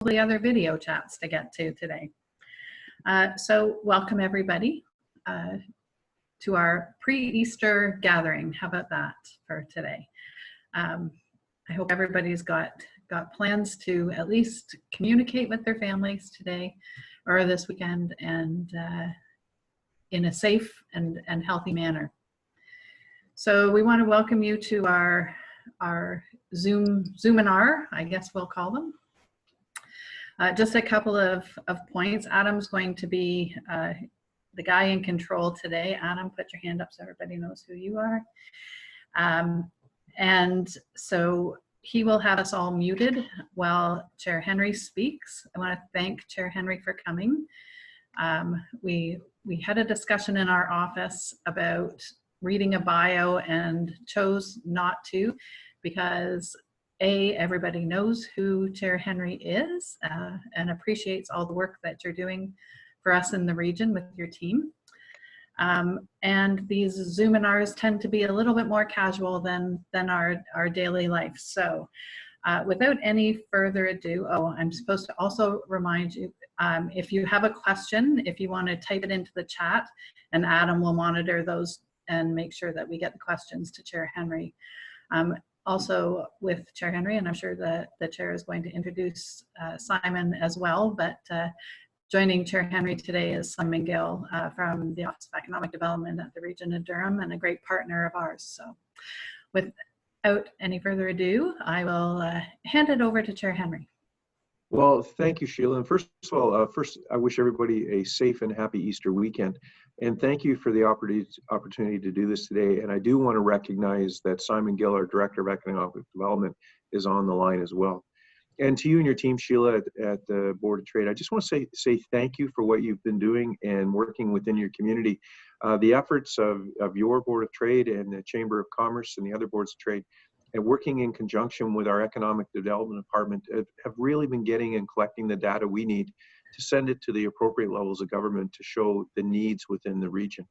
probably other video chats to get to today. So welcome everybody to our pre-Easter gathering. How about that for today? I hope everybody's got plans to at least communicate with their families today or this weekend, and in a safe and healthy manner. So we want to welcome you to our Zoominar, I guess we'll call them. Just a couple of points. Adam's going to be the guy in control today. Adam, put your hand up so everybody knows who you are. And so he will have us all muted while Chair Henry speaks. I want to thank Chair Henry for coming. We had a discussion in our office about reading a bio and chose not to because everybody knows who Chair Henry is and appreciates all the work that you're doing for us in the region with your team. And these Zoominars tend to be a little bit more casual than our daily life. So without any further ado, I'm supposed to also remind you, if you have a question, if you want to type it into the chat, and Adam will monitor those and make sure that we get the questions to Chair Henry. Also with Chair Henry, and I'm sure that the Chair is going to introduce Simon as well, but joining Chair Henry today is Simon Gill from the Office of Economic Development at the Region of Durham and a great partner of ours. So without any further ado, I will hand it over to Chair Henry. Well, thank you, Sheila. And first of all, I wish everybody a safe and happy Easter weekend. And thank you for the opportunity to do this today. And I do want to recognize that Simon Gill, our Director of Economic Development, is on the line as well. And to you and your team, Sheila, at the Board of Trade, I just want to say thank you for what you've been doing and working within your community. The efforts of your Board of Trade and the Chamber of Commerce and the other boards of trade, and working in conjunction with our Economic Development Department, have really been getting and collecting the data we need to send it to the appropriate levels of government to show the needs within the region.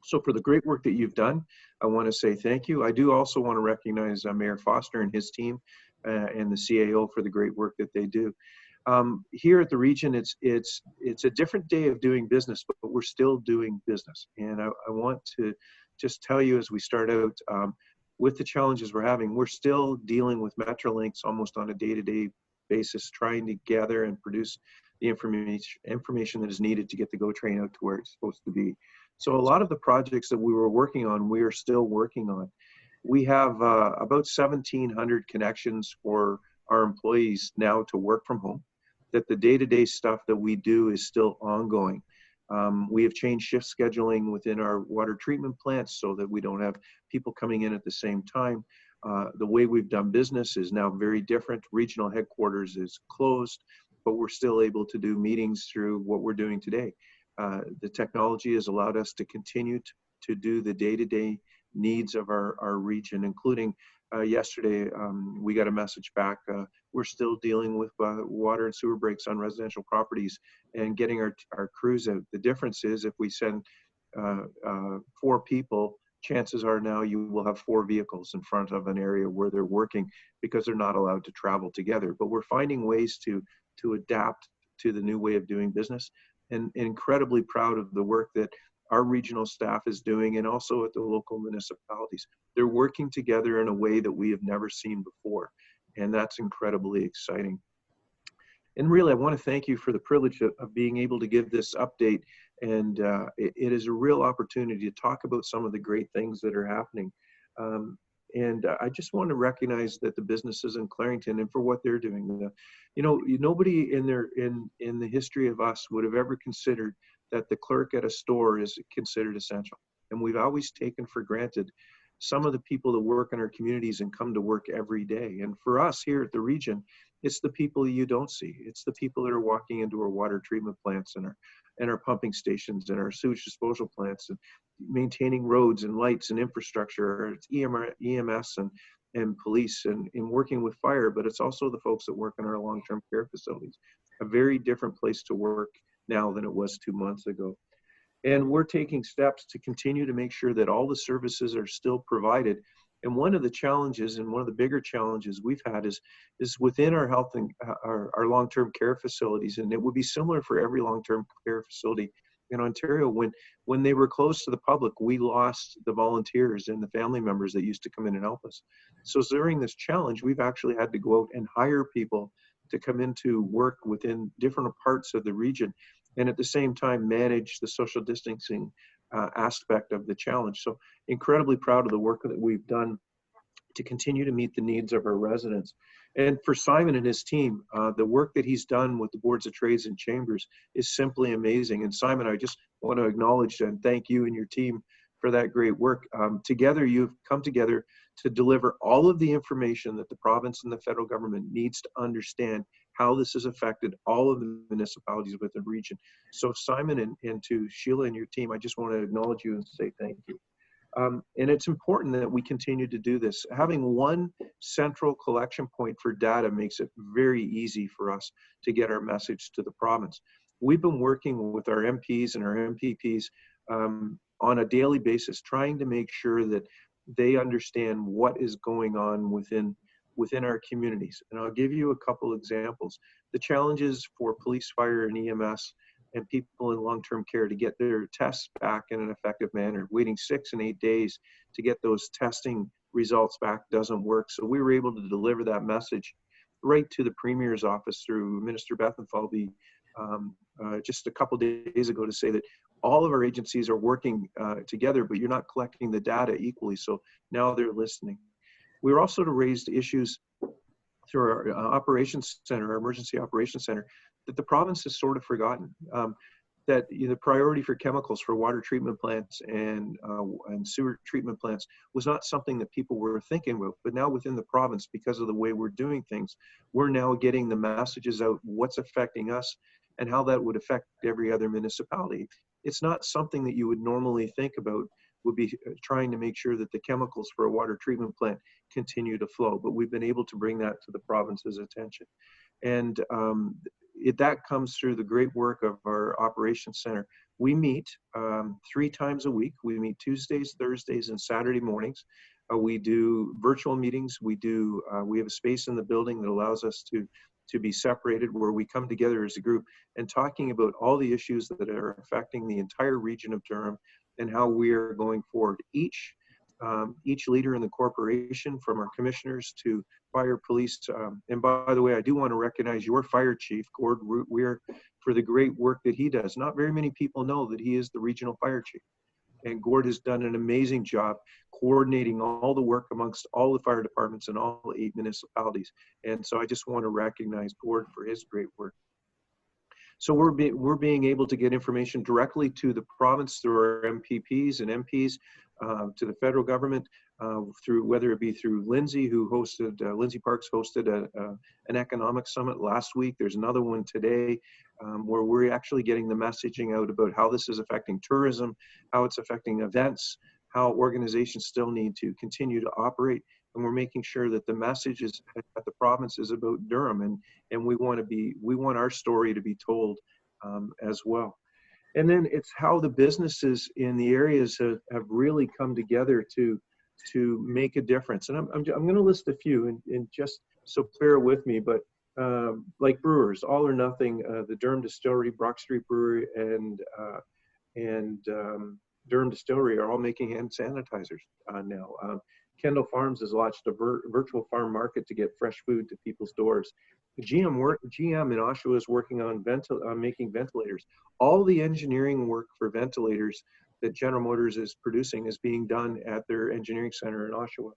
So for the great work that you've done, I want to say thank you. I do also want to recognize Mayor Foster and his team and the CAO for the great work that they do. Here at the region, it's a different day of doing business, but we're still doing business. And I want to just tell you as we start out, with the challenges we're having, we're still dealing with Metrolinx almost on a day-to-day basis, trying to gather and produce the information that is needed to get the GO train out to where it's supposed to be. So a lot of the projects that we were working on, we are still working on. We have about 1,700 connections for our employees now to work from home, that the day-to-day stuff that we do is still ongoing. We have changed shift scheduling within our water treatment plants so that we don't have people coming in at the same time. The way we've done business is now very different. Regional headquarters is closed, but we're still able to do meetings through what we're doing today. The technology has allowed us to continue to do the day-to-day needs of our region, including yesterday, we got a message back. We're still dealing with water and sewer breaks on residential properties and getting our crews out. The difference is if we send 4 people, chances are now you will have 4 vehicles in front of an area where they're working because they're not allowed to travel together. But we're finding ways to adapt to the new way of doing business, and incredibly proud of the work that our regional staff is doing, and also at the local municipalities. They're working together in a way that we have never seen before, and that's incredibly exciting. And really, I want to thank you for the privilege of being able to give this update, and it is a real opportunity to talk about some of the great things that are happening. And I just want to recognize that the businesses in Clarington and for what they're doing. You know, nobody in the history of us would have ever considered that the clerk at a store is considered essential. And we've always taken for granted some of the people that work in our communities and come to work every day. And for us here at the region, it's the people you don't see. It's the people that are walking into our water treatment plants and our pumping stations and our sewage disposal plants and maintaining roads and lights and infrastructure. It's EMS and police and working with fire, but it's also the folks that work in our long-term care facilities. A very different place to work now than it was 2 months ago. And we're taking steps to continue to make sure that all the services are still provided And one of the challenges, and one of the bigger challenges we've had, is within our health and our long-term care facilities, and it would be similar for every long-term care facility in Ontario. When they were closed to the public, we lost the volunteers and the family members that used to come in and help us. So during this challenge, we've actually had to go out and hire people to come into work within different parts of the region, and at the same time manage the social distancing aspect of the challenge. So incredibly proud of the work that we've done to continue to meet the needs of our residents. And for Simon and his team, the work that he's done with the boards of trades and chambers is simply amazing. And Simon, I just want to acknowledge and thank you and your team for that great work. Together, you've come together to deliver all of the information that the province and the federal government needs to understand how this has affected all of the municipalities within the region. So Simon and to Sheila and your team, I just want to acknowledge you and say thank you. And it's important that we continue to do this. Having one central collection point for data makes it very easy for us to get our message to the province. We've been working with our MPs and our MPPs on a daily basis, trying to make sure that they understand what is going on within our communities. And I'll give you a couple examples. The challenges for police, fire, and EMS and people in long-term care to get their tests back in an effective manner. Waiting 6 and 8 days to get those testing results back doesn't work. So we were able to deliver that message right to the Premier's office through Minister Bethenfalvy just a couple days ago to say that all of our agencies are working together, but you're not collecting the data equally. So now they're listening. We were also to raise issues through our operations center, our emergency operations center, that the province has sort of forgotten. That the priority for chemicals for water treatment plants and sewer treatment plants was not something that people were thinking about. But now within the province, because of the way we're doing things, we're now getting the messages out, what's affecting us and how that would affect every other municipality. It's not something that you would normally think about, would be trying to make sure that the chemicals for a water treatment plant continue to flow. But we've been able to bring that to the province's attention. And that comes through the great work of our operations center. We meet 3 times a week. We meet Tuesdays, Thursdays, and Saturday mornings. We do virtual meetings. We have a space in the building that allows us to be separated, where we come together as a group and talking about all the issues that are affecting the entire region of Durham and how we are going forward. Each leader in the corporation, from our commissioners to fire, police, and by the way, I do want to recognize your fire chief, Gord Weir, for the great work that he does. Not very many people know that he is the regional fire chief. And Gord has done an amazing job coordinating all the work amongst all the fire departments in all 8 municipalities. And so I just want to recognize Gord for his great work. So we're being able to get information directly to the province through our MPPs and MPs, to the federal government, through whether it be through Lindsay, who hosted, Lindsay Parks hosted an economic summit last week. There's another one today where we're actually getting the messaging out about how this is affecting tourism, how it's affecting events, how organizations still need to continue to operate. And we're making sure that the message is at the province is about Durham, and we want our story to be told as well. And then it's how the businesses in the areas have really come together to make a difference. And I'm going to list a few, and just so bear with me, but like brewers, All or Nothing, the Durham Distillery, Brock Street Brewery, and Durham Distillery are all making hand sanitizers now. Kendall Farms has launched a virtual farm market to get fresh food to people's doors. GM in Oshawa is working on making ventilators. All the engineering work for ventilators that General Motors is producing is being done at their engineering center in Oshawa.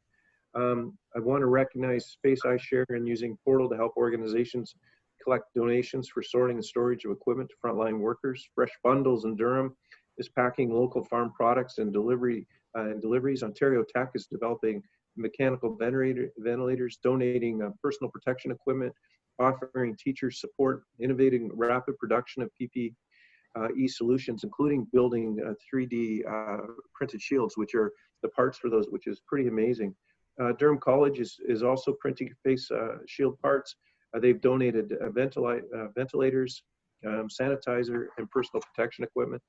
I want to recognize Space I Share and using Portal to help organizations collect donations for sorting and storage of equipment to frontline workers. Fresh Bundles in Durham is packing local farm products and deliveries. Ontario Tech is developing mechanical ventilators, donating personal protection equipment, offering teachers support, innovating rapid production of PPE solutions, including building 3D printed shields, which are the parts for those, which is pretty amazing. Durham College is also printing face shield parts. They've donated ventilators, sanitizer, and personal protection equipment.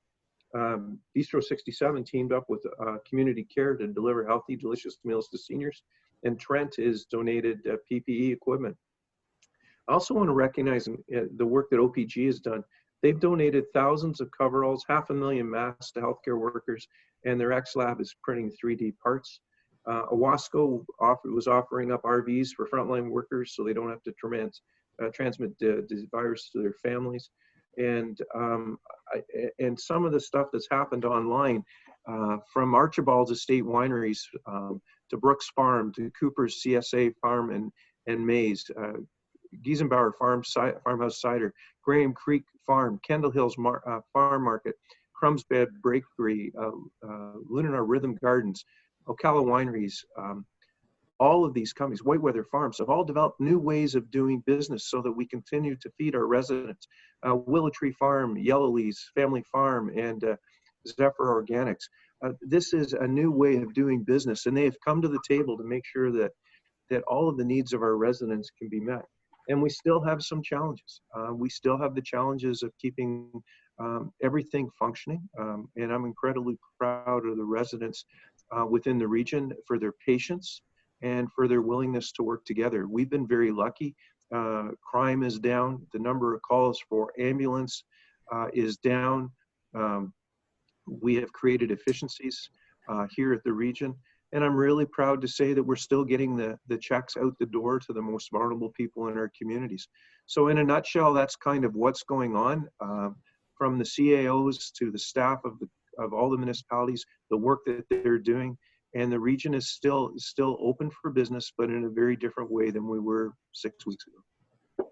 Bistro 67 teamed up with Community Care to deliver healthy, delicious meals to seniors. And Trent has donated PPE equipment. I also want to recognize the work that OPG has done. They've donated thousands of coveralls, 500,000 masks to healthcare workers, and their X-Lab is printing 3D parts. Owasco was offering up RVs for frontline workers so they don't have to transmit the virus to their families. And some of the stuff that's happened online, from Archibald's Estate Wineries to Brooks Farm to Cooper's CSA Farm and Maize, Giesenbauer Farmhouse Cider, Graham Creek Farm, Kendall Hills Farm Market, Crumbs Bed Bakery, Lunar Rhythm Gardens, Ocala Wineries, all of these companies, Whiteweather Farms, have all developed new ways of doing business so that we continue to feed our residents. Willow Tree Farm, Yellow Leaves Family Farm, and Zephyr Organics. This is a new way of doing business, and they have come to the table to make sure that all of the needs of our residents can be met. And we still have some challenges. We still have the challenges of keeping everything functioning. And I'm incredibly proud of the residents within the region for their patience and for their willingness to work together. We've been very lucky. Crime is down. The number of calls for ambulance is down. We have created efficiencies here at the region. And I'm really proud to say that we're still getting the checks out the door to the most vulnerable people in our communities. So in a nutshell, that's kind of what's going on, from the CAOs to the staff of all the municipalities, the work that they're doing. And the region is still open for business, but in a very different way than we were 6 weeks ago.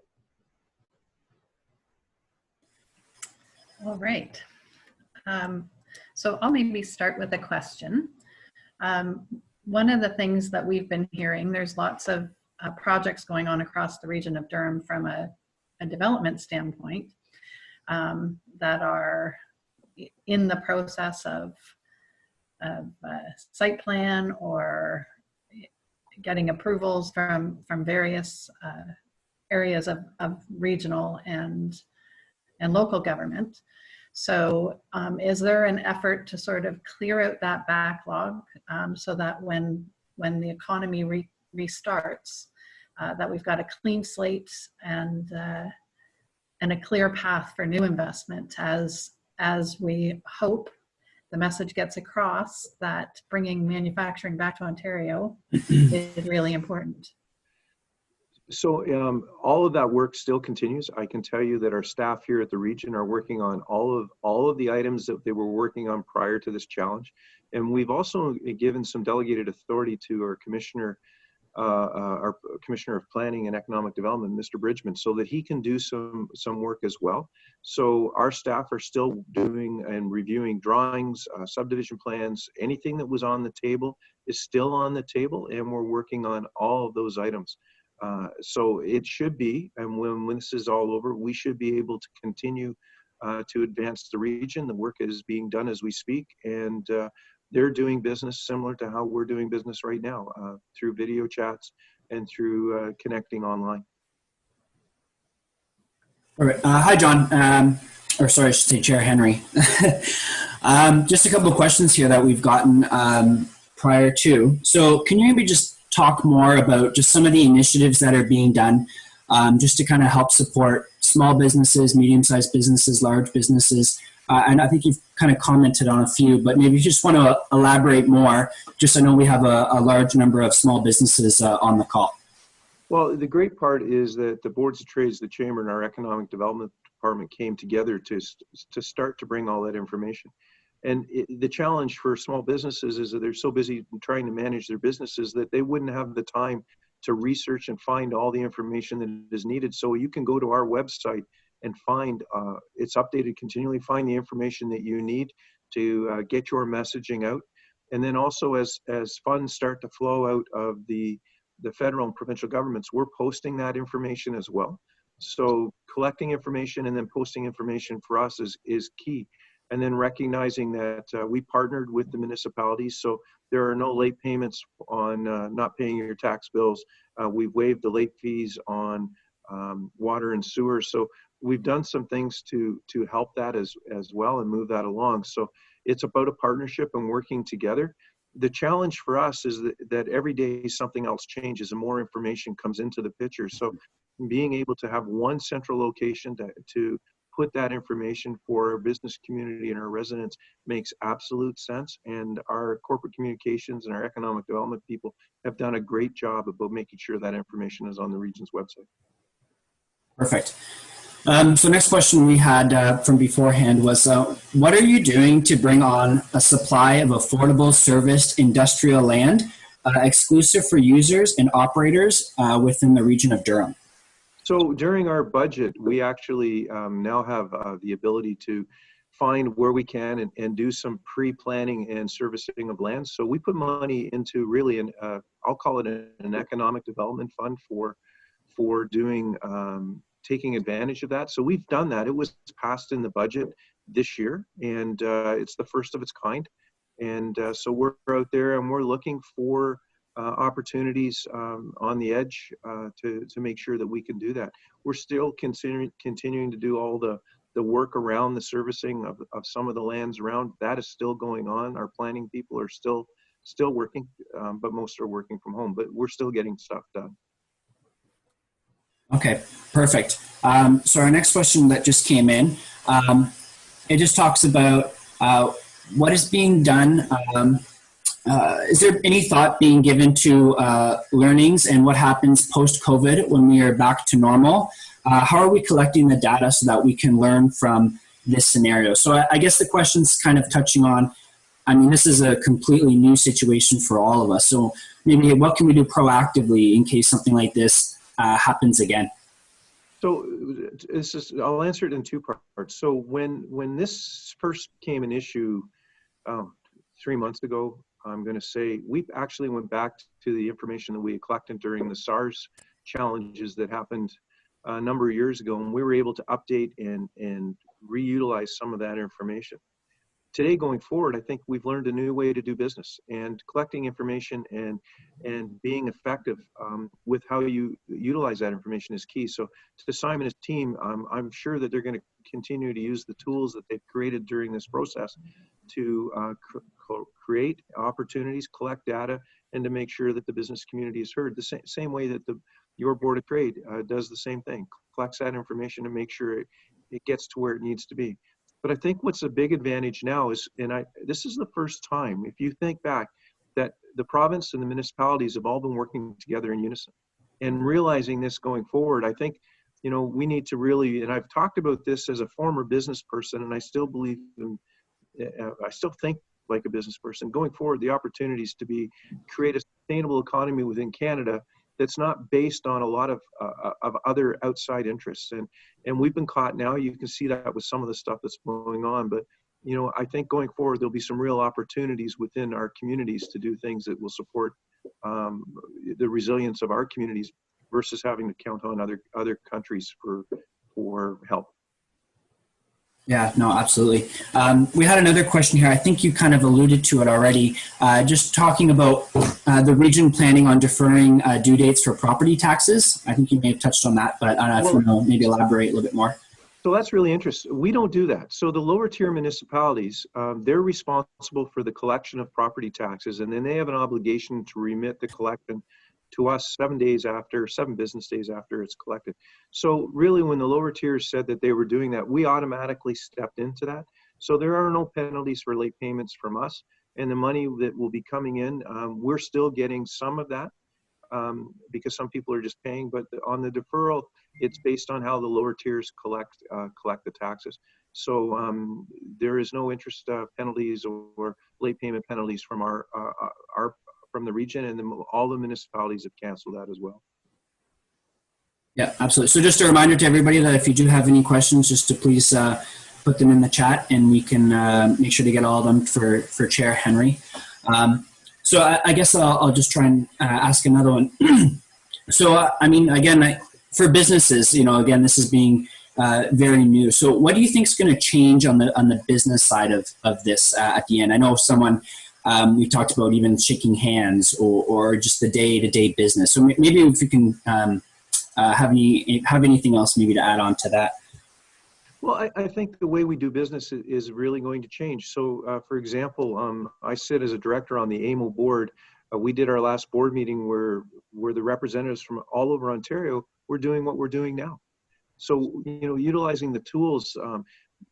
All right. So I'll maybe start with a question. One of the things that we've been hearing, there's lots of projects going on across the region of Durham from a development standpoint that are in the process of site plan or getting approvals from various areas of regional and local government. So is there an effort to sort of clear out that backlog so that when the economy restarts, that we've got a clean slate and a clear path for new investment as we hope the message gets across that bringing manufacturing back to Ontario is really important? So all of that work still continues. I can tell you that our staff here at the region are working on all of the items that they were working on prior to this challenge. And we've also given some delegated authority to our Commissioner of Planning and Economic Development, Mr. Bridgman, so that he can do some work as well. So our staff are still doing and reviewing drawings, subdivision plans. Anything that was on the table is still on the table, and we're working on all of those items. So it should be, and when this is all over, we should be able to continue to advance the region. The work is being done as we speak, and they're doing business similar to how we're doing business right now, through video chats and through connecting online. All right. Hi, John. Or sorry, I should say Chair Henry. Just a couple of questions here that we've gotten prior to. So can you maybe just talk more about just some of the initiatives that are being done just to kind of help support small businesses, medium-sized businesses, large businesses? And I think you've kind of commented on a few, but maybe you just want to elaborate more. Just I know we have a large number of small businesses on the call. Well, the great part is that the Boards of Trades, the Chamber, and our Economic Development Department came together to start to bring all that information. And the challenge for small businesses is that they're so busy trying to manage their businesses that they wouldn't have the time to research and find all the information that is needed. So you can go to our website and find, it's updated continually, find the information that you need to get your messaging out. And then also as funds start to flow out of the federal and provincial governments, we're posting that information as well. So collecting information and then posting information for us is key. And then recognizing that we partnered with the municipalities, so there are no late payments on not paying your tax bills. We've waived the late fees on water and sewer. So we've done some things to help that as well and move that along. So it's about a partnership and working together. The challenge for us is that every day something else changes and more information comes into the picture. So being able to have one central location to put that information for our business community and our residents makes absolute sense. And our corporate communications and our economic development people have done a great job about making sure that information is on the region's website. Perfect. So next question we had from beforehand was, what are you doing to bring on a supply of affordable serviced industrial land exclusive for users and operators within the region of Durham? So during our budget, we actually now have the ability to find where we can and do some pre-planning and servicing of land. So we put money into really I'll call it an economic development fund for doing taking advantage of that. So we've done that. It was passed in the budget this year, and it's the first of its kind. And so we're out there and we're looking for opportunities on the edge to make sure that we can do that. We're still continuing to do all the work around the servicing of some of the lands around. That is still going on. Our planning people are still working, but most are working from home, but we're still getting stuff done. Okay, perfect. So our next question that just came in, it just talks about what is being done. Is there any thought being given to learnings and what happens post-COVID when we are back to normal? How are we collecting the data so that we can learn from this scenario? So I guess the question's kind of touching on, I mean, this is a completely new situation for all of us. So maybe what can we do proactively in case something like this happens again? So I'll answer it in two parts. So when this first became an issue 3 months ago, I'm going to say we actually went back to the information that we had collected during the SARS challenges that happened a number of years ago, and we were able to update and reutilize some of that information. Today, going forward, I think we've learned a new way to do business, and collecting information and being effective with how you utilize that information is key. So to Simon and his team, I'm sure that they're going to continue to use the tools that they've created during this process to create opportunities, collect data, and to make sure that the business community is heard. The same way that your Board of Trade does the same thing, collects that information to make sure it gets to where it needs to be. But I think what's a big advantage now is, this is the first time, if you think back, that the province and the municipalities have all been working together in unison. And realizing this going forward, I think, we need to really, and I've talked about this as a former business person, and I still believe I still think like a business person. Going forward, the opportunities to create a sustainable economy within Canada that's not based on a lot of other outside interests. And we've been caught now. You can see that with some of the stuff that's going on. But, I think going forward, there'll be some real opportunities within our communities to do things that will support the resilience of our communities versus having to count on other countries for help. Yeah, no, absolutely. We had another question here. I think you kind of alluded to it already. Just talking about the region planning on deferring due dates for property taxes. I think you may have touched on that, but I don't know if you want to maybe elaborate a little bit more. So that's really interesting. We don't do that. So the lower tier municipalities, they're responsible for the collection of property taxes, and then they have an obligation to remit the collection to us 7 business days after it's collected. So really, when the lower tiers said that they were doing that, we automatically stepped into that. So there are no penalties for late payments from us, and the money that will be coming in, we're still getting some of that because some people are just paying, but on the deferral, it's based on how the lower tiers collect the taxes. So there is no interest penalties or late payment penalties from from the region, and then all the municipalities have canceled that as well. Yeah, absolutely. So just a reminder to everybody that if you do have any questions, just to please put them in the chat, and we can make sure to get all of them for Chair Henry. So I guess I'll just try and ask another one. So I mean, again, for businesses, again, this is being very new. So what do you think is going to change on the business side of this at the end? I know someone. We talked about even shaking hands or just the day-to-day business. So maybe if you can have anything else maybe to add on to that. Well, I think the way we do business is really going to change. So, for example, I sit as a director on the AMO board. We did our last board meeting where the representatives from all over Ontario were doing what we're doing now. So, utilizing the tools,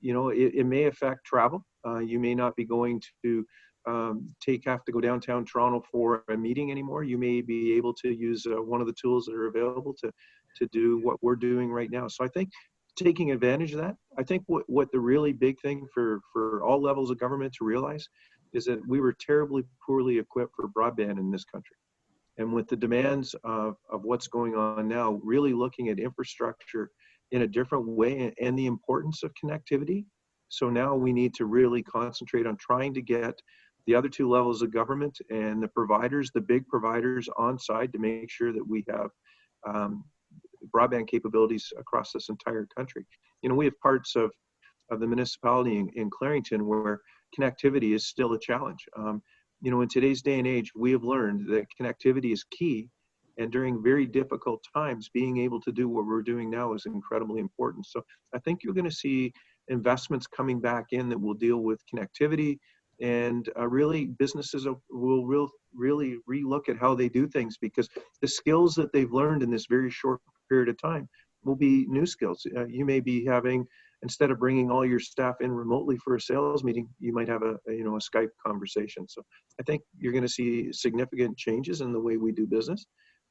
it may affect travel. You may not be going to have to go downtown Toronto for a meeting anymore. You may be able to use one of the tools that are available to do what we're doing right now. So I think taking advantage of that, I think what the really big thing for all levels of government to realize is that we were terribly poorly equipped for broadband in this country. And with the demands of what's going on now, really looking at infrastructure in a different way and the importance of connectivity. So now we need to really concentrate on trying to get the other two levels of government and the providers, the big providers on side to make sure that we have broadband capabilities across this entire country. We have parts of the municipality in Clarington where connectivity is still a challenge. In today's day and age, we have learned that connectivity is key, and during very difficult times, being able to do what we're doing now is incredibly important. So I think you're going to see investments coming back in that will deal with connectivity, and really businesses will really relook at how they do things, because the skills that they've learned in this very short period of time will be new skills. You may be having, instead of bringing all your staff in remotely for a sales meeting, you might have a Skype conversation. So I think you're going to see significant changes in the way we do business,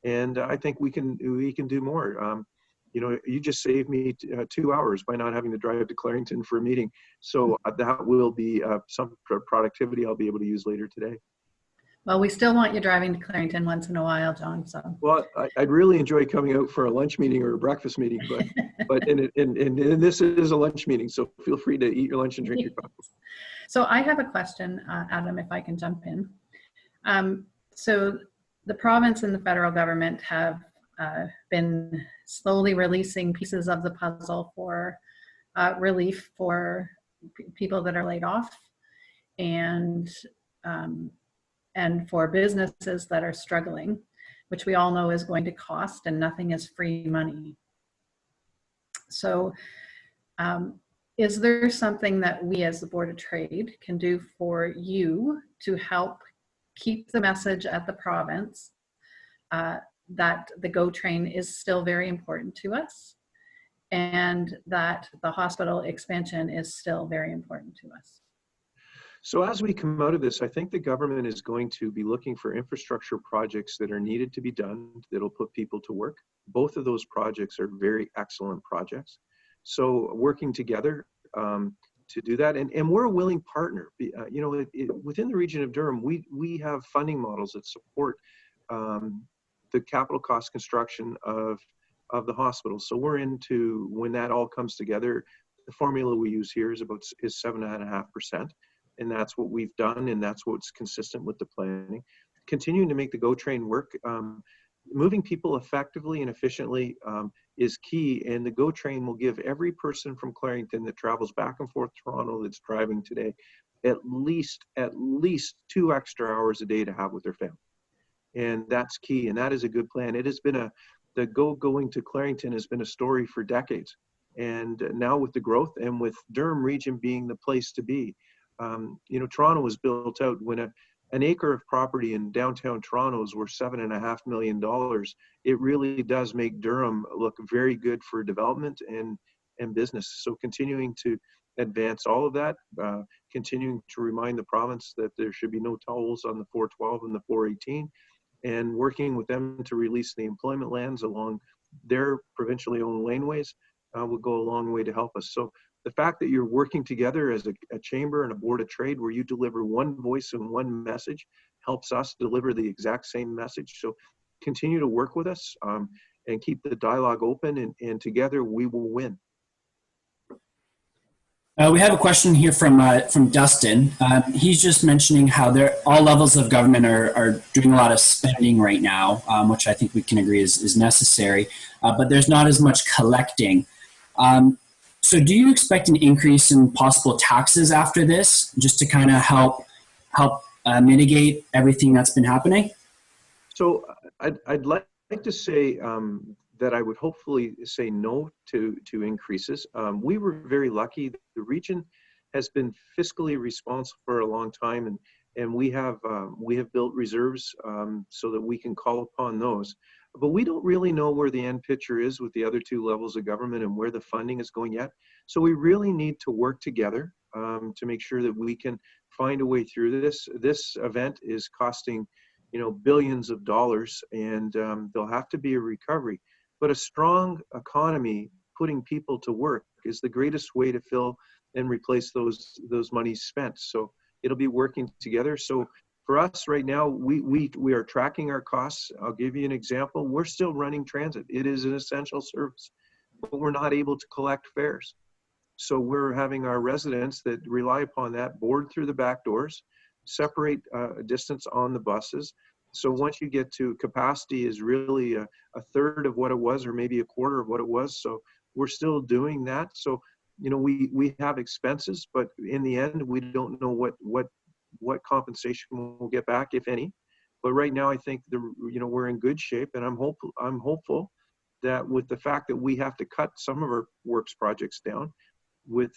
and I think we can do more. You just saved me 2 hours by not having to drive to Clarington for a meeting. So that will be some productivity I'll be able to use later today. Well, we still want you driving to Clarington once in a while, John. So. Well, I'd really enjoy coming out for a lunch meeting or a breakfast meeting, but and this is a lunch meeting, so feel free to eat your lunch and drink your coffee. So I have a question, Adam, if I can jump in. So the province and the federal government have been slowly releasing pieces of the puzzle for relief for people that are laid off, and for businesses that are struggling, which we all know is going to cost, and nothing is free money. So is there something that we as the Board of Trade can do for you to help keep the message at the province that the GO train is still very important to us, and that the hospital expansion is still very important to us? So as we come out of this, I think the government is going to be looking for infrastructure projects that are needed to be done that'll put people to work. Both of those projects are very excellent projects. So working together to do that, and we're a willing partner. Within the region of Durham, we have funding models that support the capital cost construction of the hospital. So we're into, when that all comes together, the formula we use here is 7.5%. And that's what we've done, and that's what's consistent with the planning. Continuing to make the GO train work, moving people effectively and efficiently is key, and the GO train will give every person from Clarington that travels back and forth to Toronto that's driving today at least 2 extra hours a day to have with their family. And that's key, and that is a good plan. It has been the going to Clarington has been a story for decades. And now with the growth and with Durham region being the place to be, Toronto was built out when an acre of property in downtown Toronto is worth $7.5 million. It really does make Durham look very good for development and business. So continuing to advance all of that, continuing to remind the province that there should be no tolls on the 412 and the 418, and working with them to release the employment lands along their provincially owned laneways will go a long way to help us. So the fact that you're working together as a chamber and a board of trade where you deliver one voice and one message helps us deliver the exact same message. So continue to work with us and keep the dialogue open, and together we will win. We have a question here from Dustin. He's just mentioning how all levels of government are doing a lot of spending right now, which I think we can agree is necessary, but there's not as much collecting. So do you expect an increase in possible taxes after this, just to kind of help mitigate everything that's been happening? So I'd like to say that I would hopefully say no to increases. We were very lucky. The region has been fiscally responsible for a long time, and we have built reserves so that we can call upon those. But we don't really know where the end picture is with the other two levels of government and where the funding is going yet. So we really need to work together to make sure that we can find a way through this. This event is costing, billions of dollars, and there'll have to be a recovery. But a strong economy, putting people to work, is the greatest way to fill and replace those monies spent. So it'll be working together. So for us right now, we are tracking our costs. I'll give you an example. We're still running transit. It is an essential service, but we're not able to collect fares. So we're having our residents that rely upon that board through the back doors, separate a distance on the buses. So once you get to capacity is really a third of what it was, or maybe a quarter of what it was. So we're still doing that. So, we have expenses, but in the end, we don't know what compensation we'll get back, if any. But right now, I think we're in good shape, and I'm hopeful that with the fact that we have to cut some of our works projects down, we're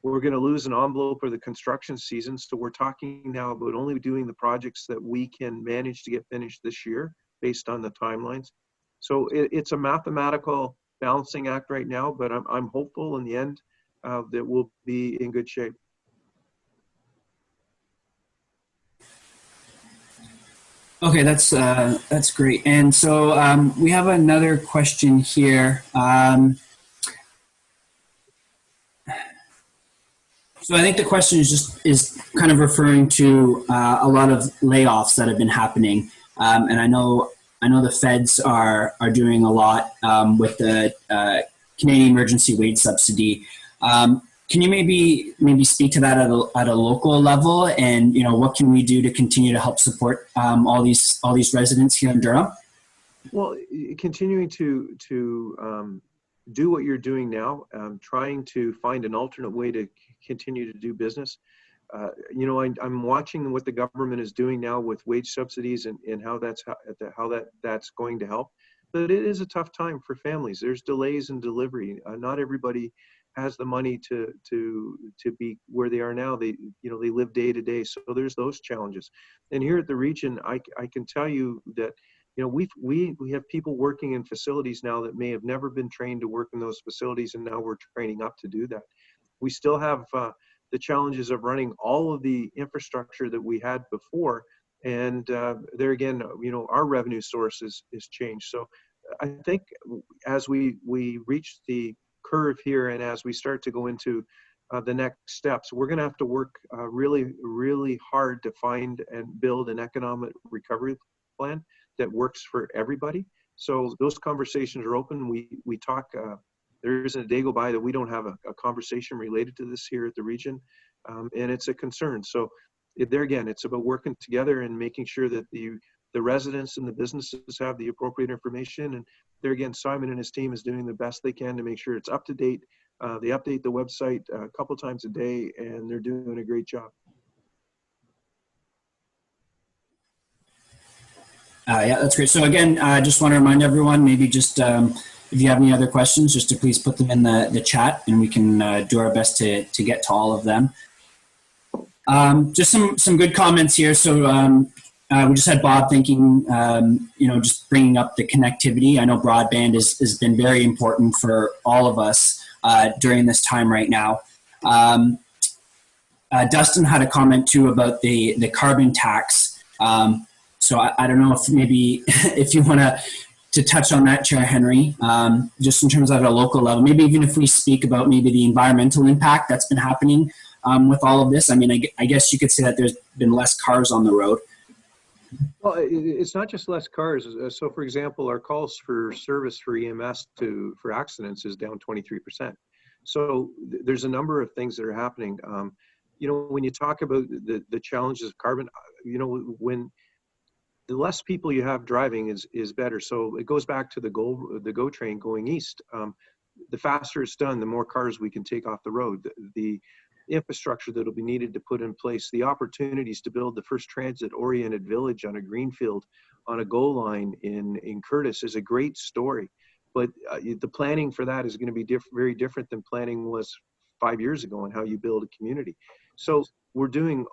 going to lose an envelope for the construction season. So we're talking now about only doing the projects that we can manage to get finished this year based on the timelines. So it's a mathematical balancing act right now, but I'm hopeful in the end that we'll be in good shape. Okay, that's great. And so we have another question here. So I think the question is kind of referring to a lot of layoffs that have been happening, and I know the feds are doing a lot with the Canadian Emergency Wage Subsidy. Can you maybe speak to that at a local level, and what can we do to continue to help support all these residents here in Durham? Well, continuing to do what you're doing now, trying to find an alternate way to continue to do business. I'm watching what the government is doing now with wage subsidies and how that's going to help. But it is a tough time for families. There's delays in delivery. Not everybody has the money to be where they are now. They live day to day. So there's those challenges. And here at the region, I can tell you that we have people working in facilities now that may have never been trained to work in those facilities, and now we're training up to do that. We still have the challenges of running all of the infrastructure that we had before, and there again, our revenue source is changed. So I think as we reach the curve here, and as we start to go into the next steps, we're going to have to work really, really hard to find and build an economic recovery plan that works for everybody. So those conversations are open. We talk. There isn't a day go by that we don't have a conversation related to this here at the region, and it's a concern. So there again, it's about working together and making sure that the residents and the businesses have the appropriate information. And there again, Simon and his team is doing the best they can to make sure it's up to date. They update the website a couple times a day, and they're doing a great job. Yeah, that's great. So again, I just want to remind everyone, maybe just if you have any other questions, just to please put them in the chat, and we can do our best to get to all of them. Just some good comments here. So we just had Bob thinking, just bringing up the connectivity. I know broadband has been very important for all of us during this time right now. Dustin had a comment too about the carbon tax. So I don't know if maybe if you want to touch on that, Chair Henry, just in terms of at a local level, maybe even if we speak about maybe the environmental impact that's been happening with all of this. I mean, I guess you could say that there's been less cars on the road. Well, it's not just less cars. So, for example, our calls for service for EMS for accidents is down 23%. So there's a number of things that are happening. When you talk about the challenges of carbon, when the less people you have driving is better. So it goes back to the GO train going east. The faster it's done, the more cars we can take off the road. The infrastructure that will be needed to put in place, the opportunities to build the first transit-oriented village on a greenfield on a goal line in Curtis is a great story. But the planning for that is going to be very different than planning was 5 years ago and how you build a community. So we're doing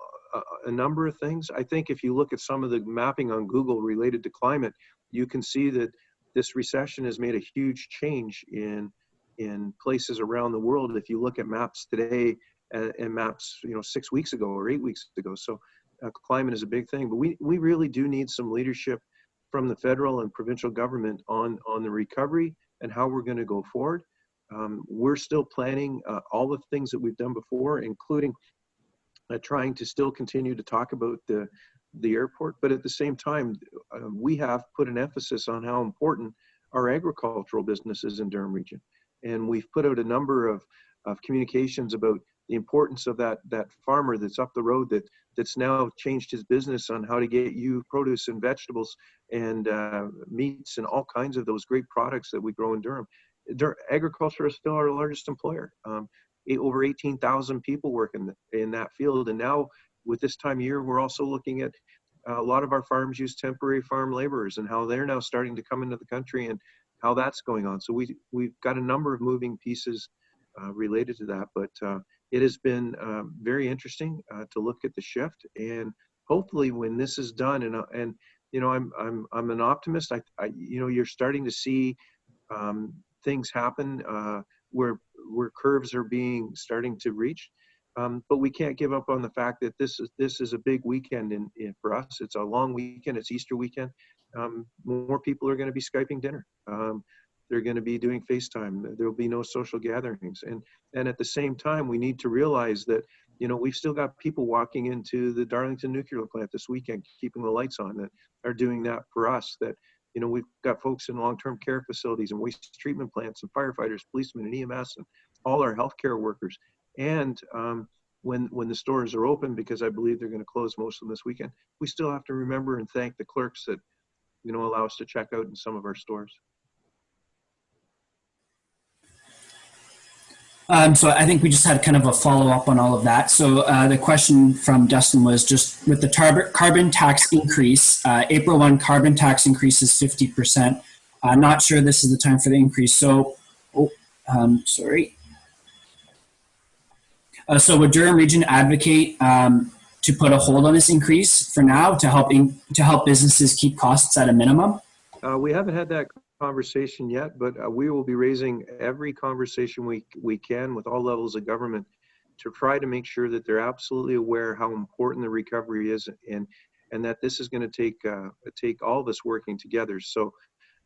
a number of things. I think if you look at some of the mapping on Google related to climate, you can see that this recession has made a huge change in places around the world. If you look at maps today and maps 6 weeks ago or 8 weeks ago. So climate is a big thing, but we really do need some leadership from the federal and provincial government on the recovery and how we're going to go forward. We're still planning all the things that we've done before, including trying to still continue to talk about the airport, but at the same time, we have put an emphasis on how important our agricultural business is in Durham region. And we've put out a number of communications about the importance of that farmer that's up the road that's now changed his business on how to get you produce and vegetables and meats and all kinds of those great products that we grow in Durham. Agriculture is still our largest employer. Over 18,000 people work in that field. And now with this time of year, we're also looking at a lot of our farms use temporary farm laborers and how they're now starting to come into the country and how that's going on. So we've got a number of moving pieces related to that, but it has been very interesting to look at the shift. And hopefully when this is done, and I'm an optimist. You're starting to see things happen where curves are starting to reach. But we can't give up on the fact that this is a big weekend for us. It's a long weekend. It's Easter weekend. More people are going to be Skyping dinner. They're going to be doing FaceTime. There will be no social gatherings. And at the same time, we need to realize that, we've still got people walking into the Darlington nuclear plant this weekend, keeping the lights on, that are doing that for us. That, we've got folks in long-term care facilities and waste treatment plants and firefighters, policemen and EMS and all our healthcare workers. And when the stores are open, because I believe they're going to close most of them this weekend, we still have to remember and thank the clerks that, allow us to check out in some of our stores. So I think we just had kind of a follow-up on all of that. So the question from Dustin was just with the carbon tax increase, April 1 carbon tax increase is 50%. Not sure this is the time for the increase. So, sorry. So would Durham Region advocate to put a hold on this increase for now to help businesses keep costs at a minimum? We haven't had that conversation yet, but we will be raising every conversation we can with all levels of government to try to make sure that they're absolutely aware how important the recovery is and that this is going to take all of us working together. So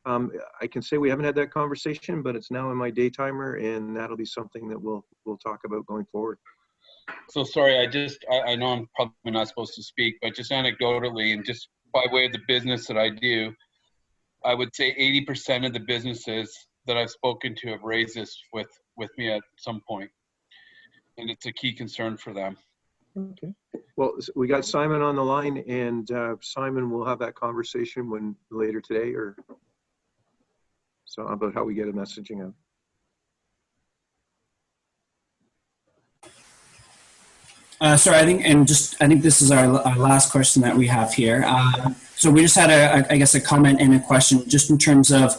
I can say we haven't had that conversation, but it's now in my day timer, and that'll be something that we'll talk about going forward. So sorry, I know I'm probably not supposed to speak, but just anecdotally and just by way of the business that I do, I would say 80% of the businesses that I've spoken to have raised this with me at some point, and it's a key concern for them. Okay. Well, we got Simon on the line, and Simon will have that conversation later today, or so about how we get a messaging out. Sorry, I think this is our last question that we have here. So we just had a comment and a question just in terms of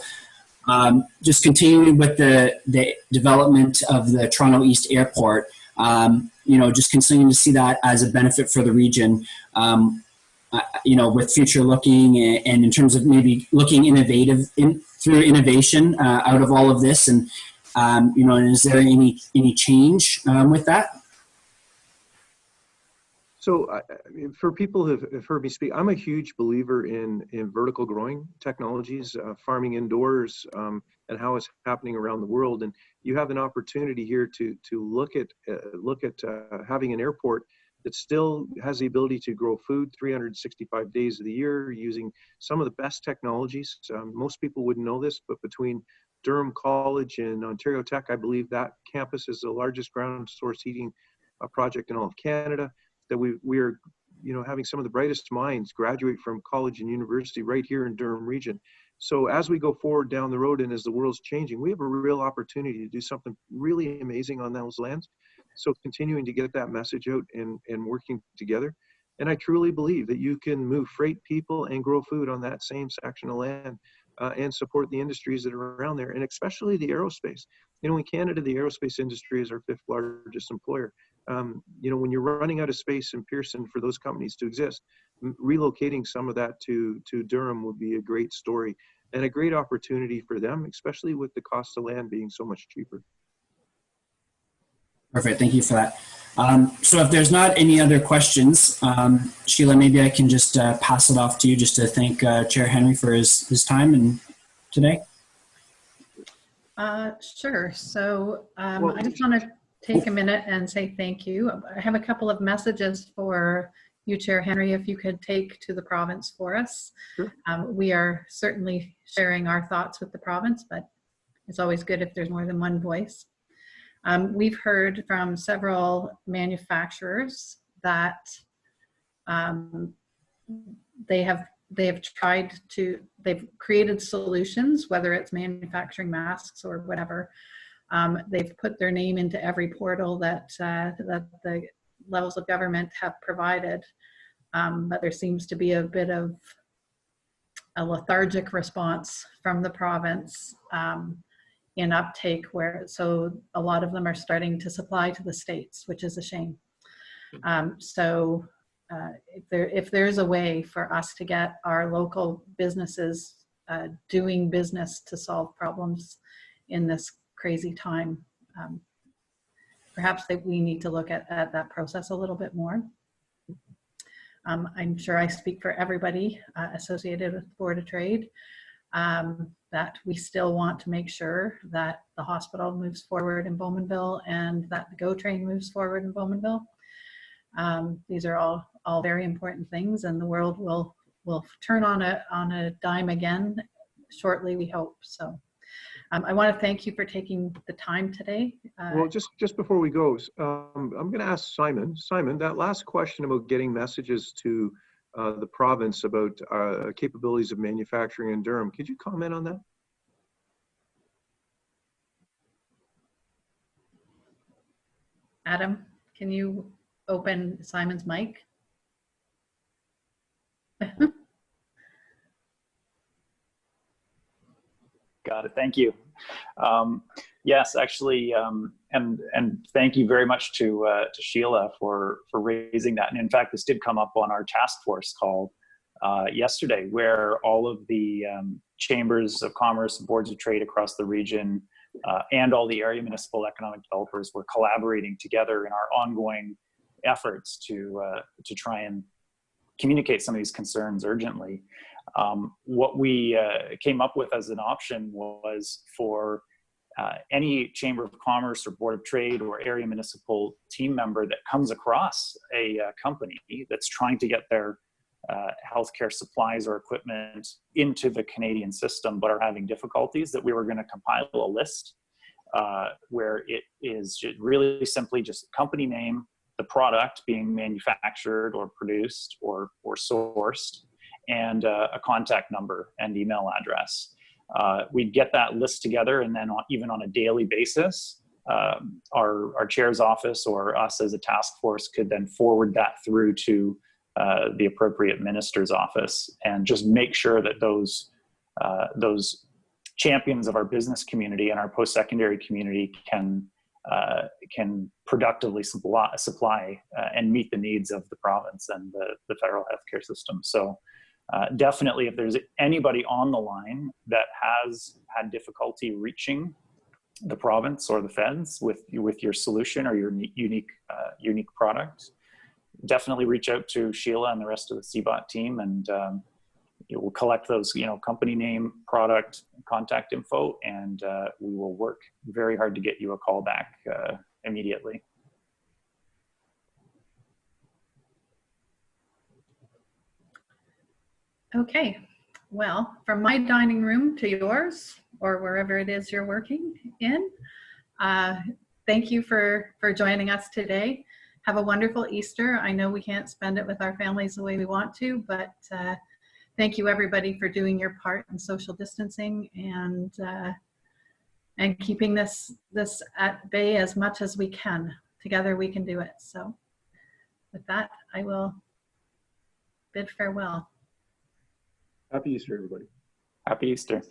just continuing with the development of the Toronto East Airport. Just continuing to see that as a benefit for the region. With future looking and in terms of maybe looking through innovation out of all of this, and is there any change with that? So for people who have heard me speak, I'm a huge believer in vertical growing technologies, farming indoors, and how it's happening around the world. And you have an opportunity here to look at having an airport that still has the ability to grow food 365 days of the year using some of the best technologies. Most people wouldn't know this, but between Durham College and Ontario Tech, I believe that campus is the largest ground source heating project in all of Canada. That we are, having some of the brightest minds graduate from college and university right here in Durham region. So as we go forward down the road and as the world's changing, we have a real opportunity to do something really amazing on those lands. So continuing to get that message out and working together. And I truly believe that you can move freight, people, and grow food on that same section of land, and support the industries that are around there, and especially the aerospace. You know, in Canada, the aerospace industry is our 5th largest employer. You know, when you're running out of space in Pearson for those companies to exist, relocating some of that to Durham would be a great story and a great opportunity for them, especially with the cost of land being so much cheaper. Perfect. Thank you for that. So if there's not any other questions, Sheila, maybe I can just pass it off to you just to thank Chair Henry for his time and today. Sure. So Well, I just want to take a minute and say thank you. I have a couple of messages for you, Chair Henry, if you could take to the province for us. Sure. We are certainly sharing our thoughts with the province, but it's always good if there's more than one voice. We've heard from several manufacturers that they've created solutions, whether it's manufacturing masks or whatever. They've put their name into every portal that the levels of government have provided, but there seems to be a bit of a lethargic response from the province in uptake, so a lot of them are starting to supply to the states, which is a shame. If there's a way for us to get our local businesses doing business to solve problems in this crazy time, perhaps we need to look at that process a little bit more. I'm sure I speak for everybody associated with the Board of Trade, that we still want to make sure that the hospital moves forward in Bowmanville and that the GO train moves forward in Bowmanville. These are all very important things, and the world will turn on a dime again shortly, we hope. So I want to thank you for taking the time today. Well, just before we go, I'm going to ask Simon. Simon, that last question about getting messages to the province about capabilities of manufacturing in Durham, could you comment on that? Adam, can you open Simon's mic? Got it. Thank you. Yes, actually, and thank you very much to Sheila for raising that. And in fact, this did come up on our task force call yesterday, where all of the chambers of commerce, boards of trade across the region, and all the area municipal economic developers were collaborating together in our ongoing efforts to try and communicate some of these concerns urgently. What we came up with as an option was for any Chamber of Commerce or Board of Trade or area municipal team member that comes across a company that's trying to get their healthcare supplies or equipment into the Canadian system but are having difficulties, that we were going to compile a list where it is really simply just company name, the product being manufactured or produced or sourced, and a contact number and email address. We'd get that list together, and then even on a daily basis, our chair's office or us as a task force could then forward that through to the appropriate minister's office, and just make sure that those champions of our business community and our post-secondary community can productively supply and meet the needs of the province and the federal healthcare system. So definitely, if there's anybody on the line that has had difficulty reaching the province or the feds with your solution or your unique product, definitely reach out to Sheila and the rest of the CBOT team, and we'll collect those, company name, product, contact info, and we will work very hard to get you a call back immediately. Okay, well, from my dining room to yours, or wherever it is you're working in, thank you for joining us today. Have a wonderful Easter. I know we can't spend it with our families the way we want to, but thank you everybody for doing your part in social distancing and keeping this at bay as much as we can. Together we can do it. So with that, I will bid farewell. Happy Easter, everybody. Happy Easter.